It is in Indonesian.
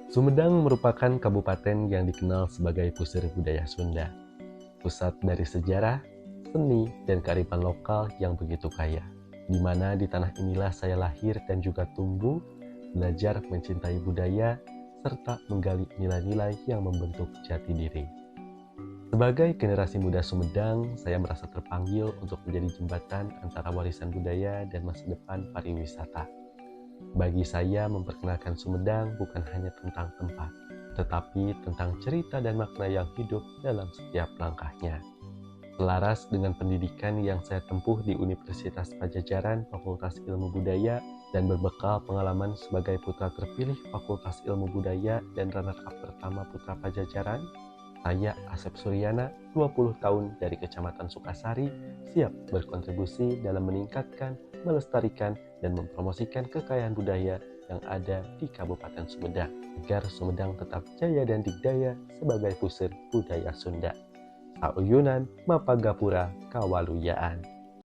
Sumedang merupakan kabupaten yang dikenal sebagai pusir budaya Sunda, pusat dari sejarah, seni, dan kearifan lokal yang begitu kaya. Di mana di tanah inilah saya lahir dan juga tumbuh, belajar mencintai budaya, serta menggali nilai-nilai yang membentuk jati diri. Sebagai generasi muda Sumedang, saya merasa terpanggil untuk menjadi jembatan antara warisan budaya dan masa depan pariwisata. Bagi saya, memperkenalkan Sumedang bukan hanya tentang tempat, tetapi tentang cerita dan makna yang hidup dalam setiap langkahnya. Selaras dengan pendidikan yang saya tempuh di Universitas Pajajaran Fakultas Ilmu Budaya dan berbekal pengalaman sebagai putra terpilih Fakultas Ilmu Budaya dan runner-up pertama Putra Pajajaran, saya Asep Suryana, 20 tahun dari Kecamatan Sukasari, siap berkontribusi dalam meningkatkan, melestarikan, dan mempromosikan kekayaan budaya yang ada di Kabupaten Sumedang, agar Sumedang tetap jaya dan digdaya sebagai pusir budaya Sunda. Sauyunan Mapagapura Kawaluyaan.